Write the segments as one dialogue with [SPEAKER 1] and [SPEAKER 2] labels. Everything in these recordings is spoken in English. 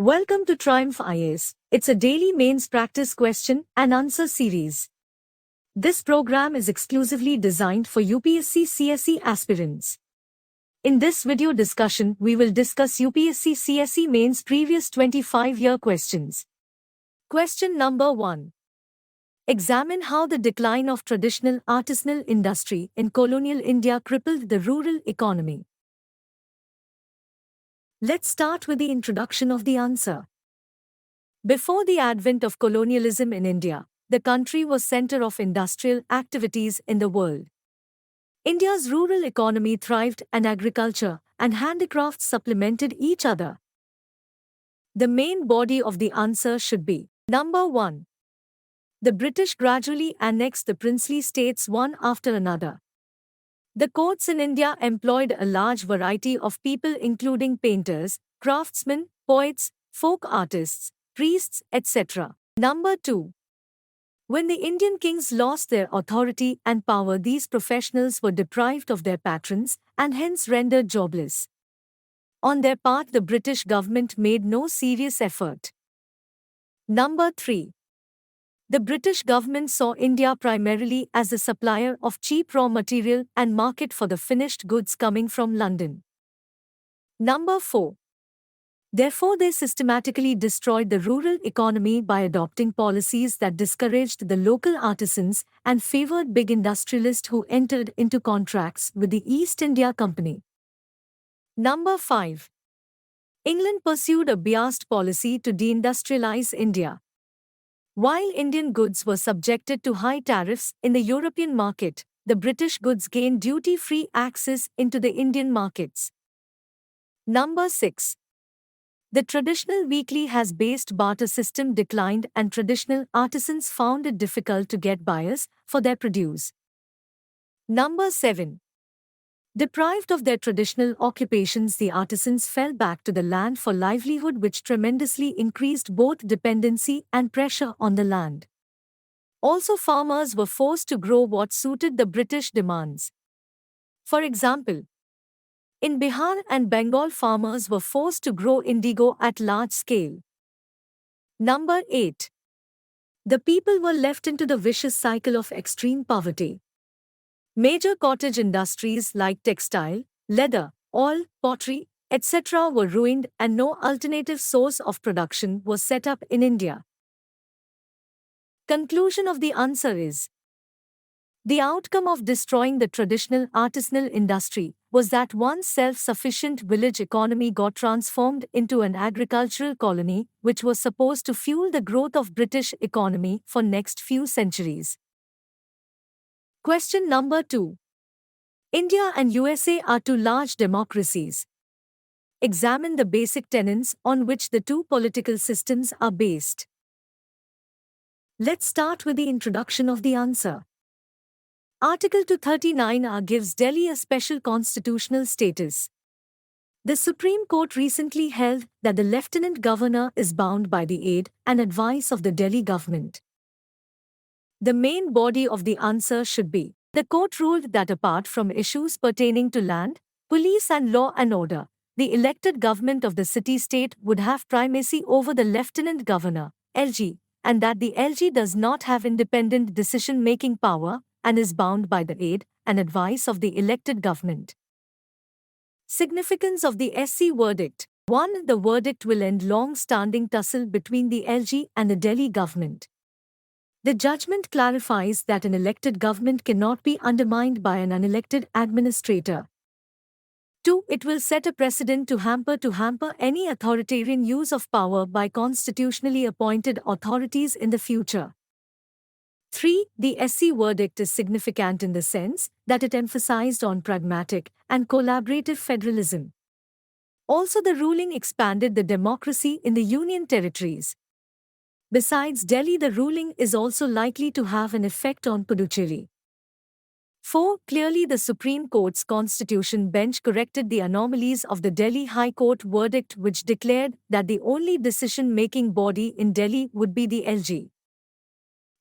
[SPEAKER 1] Welcome to Triumph IAS. It's a daily mains practice question and answer series. This program is exclusively designed for UPSC CSE aspirants. In this video discussion, we will discuss UPSC CSE mains previous 25-year questions. Question number 1. Examine how the decline of traditional artisanal industry in colonial India crippled the rural economy. Let's start with the introduction of the answer. Before the advent of colonialism in India, the country was center of industrial activities in the world. India's rural economy thrived and agriculture and handicrafts supplemented each other. The main body of the answer should be number 1. The British gradually annexed the princely states one after another. The courts in India employed a large variety of people including painters, craftsmen, poets, folk artists, priests, etc. Number 2. When the Indian kings lost their authority and power, these professionals were deprived of their patrons and hence rendered jobless. On their part, the British government made no serious effort. Number 3. The British government saw India primarily as a supplier of cheap raw material and market for the finished goods coming from London. Number 4. Therefore, they systematically destroyed the rural economy by adopting policies that discouraged the local artisans and favored big industrialists who entered into contracts with the East India Company. Number 5. England pursued a biased policy to deindustrialize India. While Indian goods were subjected to high tariffs in the European market, the British goods gained duty-free access into the Indian markets. Number 6. The traditional weekly has-based barter system declined and traditional artisans found it difficult to get buyers for their produce. Number 7. Deprived of their traditional occupations, the artisans fell back to the land for livelihood, which tremendously increased both dependency and pressure on the land. Also, farmers were forced to grow what suited the British demands. For example, in Bihar and Bengal, farmers were forced to grow indigo at large scale. Number 8. The people were left into the vicious cycle of extreme poverty. Major cottage industries like textile, leather, oil, pottery, etc. were ruined and no alternative source of production was set up in India. Conclusion of the answer is: the outcome of destroying the traditional artisanal industry was that one self-sufficient village economy got transformed into an agricultural colony which was supposed to fuel the growth of British economy for next few centuries. Question number 2. India and USA are two large democracies. Examine the basic tenets on which the two political systems are based. Let's start with the introduction of the answer. Article 239A gives Delhi a special constitutional status. The Supreme Court recently held that the Lieutenant Governor is bound by the aid and advice of the Delhi government. The main body of the answer should be: the court ruled that apart from issues pertaining to land, police and law and order, the elected government of the city-state would have primacy over the Lieutenant Governor, LG, and that the LG does not have independent decision-making power and is bound by the aid and advice of the elected government. Significance of the SC verdict. 1. The verdict will end long-standing tussle between the LG and the Delhi government. The judgment clarifies that an elected government cannot be undermined by an unelected administrator. 2. It will set a precedent to hamper any authoritarian use of power by constitutionally appointed authorities in the future. 3. The SC verdict is significant in the sense that it emphasized on pragmatic and collaborative federalism. Also, the ruling expanded the democracy in the Union territories. Besides Delhi, the ruling is also likely to have an effect on Puducherry. 4. Clearly, the Supreme Court's Constitution bench corrected the anomalies of the Delhi High Court verdict, which declared that the only decision-making body in Delhi would be the LG.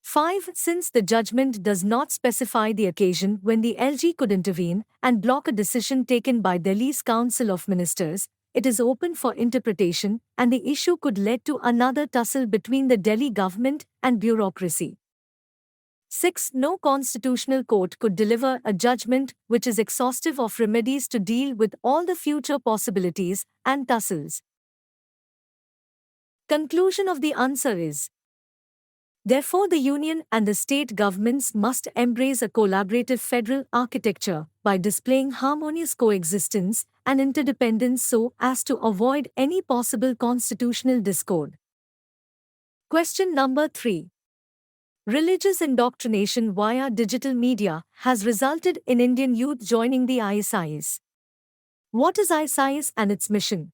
[SPEAKER 1] 5. Since the judgment does not specify the occasion when the LG could intervene and block a decision taken by Delhi's Council of Ministers, it is open for interpretation, and the issue could lead to another tussle between the Delhi government and bureaucracy. 6. No constitutional court could deliver a judgment which is exhaustive of remedies to deal with all the future possibilities and tussles. Conclusion of the answer is: therefore, the union and the state governments must embrace a collaborative federal architecture by displaying harmonious coexistence and interdependence so as to avoid any possible constitutional discord. Question number 3. Religious indoctrination via digital media has resulted in Indian youth joining the ISIS. What is ISIS and its mission?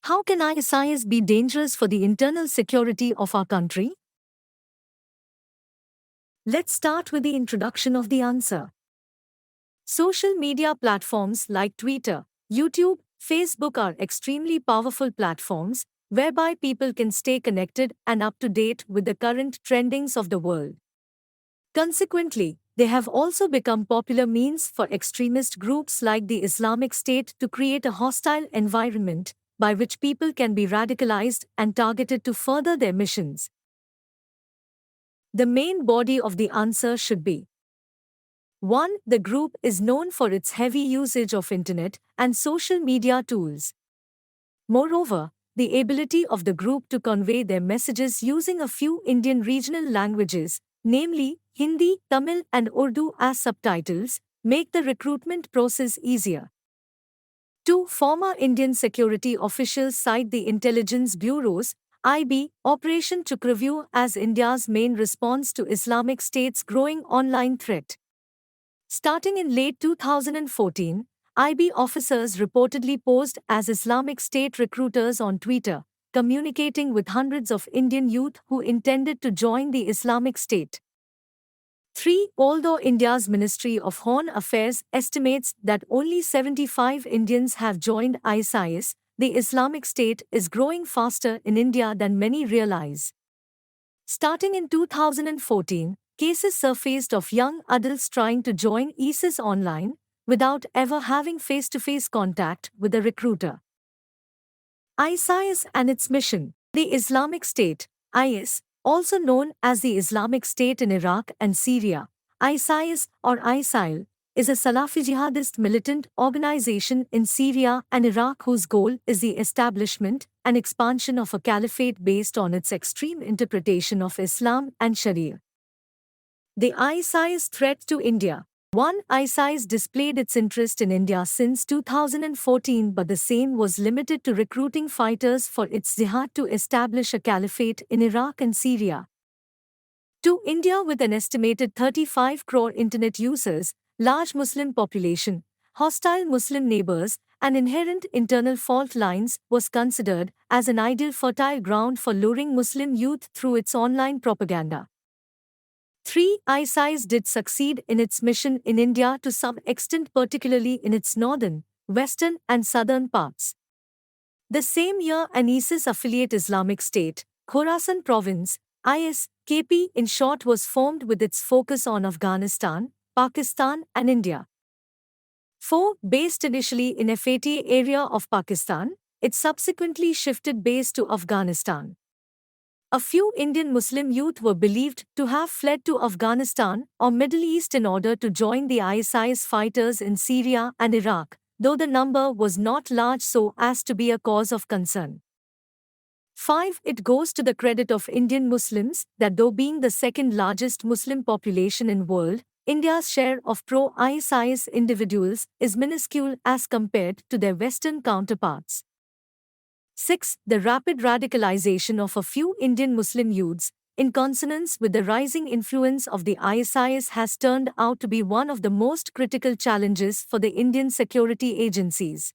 [SPEAKER 1] How can ISIS be dangerous for the internal security of our country? Let's start with the introduction of the answer. Social media platforms like Twitter, YouTube, Facebook are extremely powerful platforms whereby people can stay connected and up to date with the current trendings of the world. Consequently, they have also become popular means for extremist groups like the Islamic State to create a hostile environment by which people can be radicalized and targeted to further their missions. The main body of the answer should be: 1. The group is known for its heavy usage of internet and social media tools. Moreover, the ability of the group to convey their messages using a few Indian regional languages, namely Hindi, Tamil and Urdu as subtitles, make the recruitment process easier. 2. Former Indian security officials cite the intelligence bureaus, IB, Operation Chakravyuh as India's main response to Islamic State's growing online threat. Starting in late 2014, IB officers reportedly posed as Islamic State recruiters on Twitter, communicating with hundreds of Indian youth who intended to join the Islamic State. 3. Although India's Ministry of Home Affairs estimates that only 75 Indians have joined ISIS, the Islamic State is growing faster in India than many realize. Starting in 2014, cases surfaced of young adults trying to join ISIS online without ever having face-to-face contact with a recruiter. ISIS and its mission. The Islamic State, IS, also known as the Islamic State in Iraq and Syria, ISIS or ISIL, is a Salafi jihadist militant organization in Syria and Iraq whose goal is the establishment and expansion of a caliphate based on its extreme interpretation of Islam and Sharia. The ISIS threat to India. 1. ISIS displayed its interest in India since 2014, but the same was limited to recruiting fighters for its jihad to establish a caliphate in Iraq and Syria. 2. India, with an estimated 35 crore internet users, large Muslim population, hostile Muslim neighbors, and inherent internal fault lines, was considered as an ideal fertile ground for luring Muslim youth through its online propaganda. 3. ISIS did succeed in its mission in India to some extent, particularly in its northern, western and southern parts. The same year, an ISIS affiliate Islamic State, Khorasan Province, IS, KP in short, was formed with its focus on Afghanistan, Pakistan and India. 4. Based initially in FATA area of Pakistan, it subsequently shifted base to Afghanistan. A few Indian Muslim youth were believed to have fled to Afghanistan or Middle East in order to join the ISIS fighters in Syria and Iraq, though the number was not large so as to be a cause of concern. 5. It goes to the credit of Indian Muslims that though being the second largest Muslim population in world, India's share of pro-ISIS individuals is minuscule as compared to their Western counterparts. 6. The rapid radicalization of a few Indian Muslim youths, in consonance with the rising influence of the ISIS, has turned out to be one of the most critical challenges for the Indian security agencies.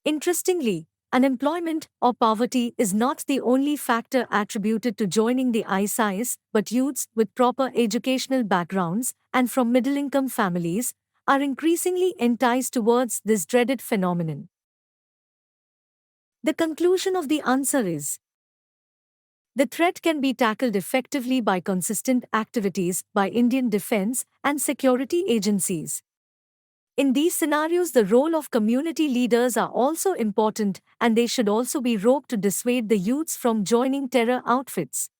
[SPEAKER 1] Interestingly, unemployment or poverty is not the only factor attributed to joining the ISIS, but youths with proper educational backgrounds and from middle-income families are increasingly enticed towards this dreaded phenomenon. The conclusion of the answer is: the threat can be tackled effectively by consistent activities by Indian defense and security agencies. In these scenarios, the role of community leaders are also important, and they should also be roped to dissuade the youths from joining terror outfits.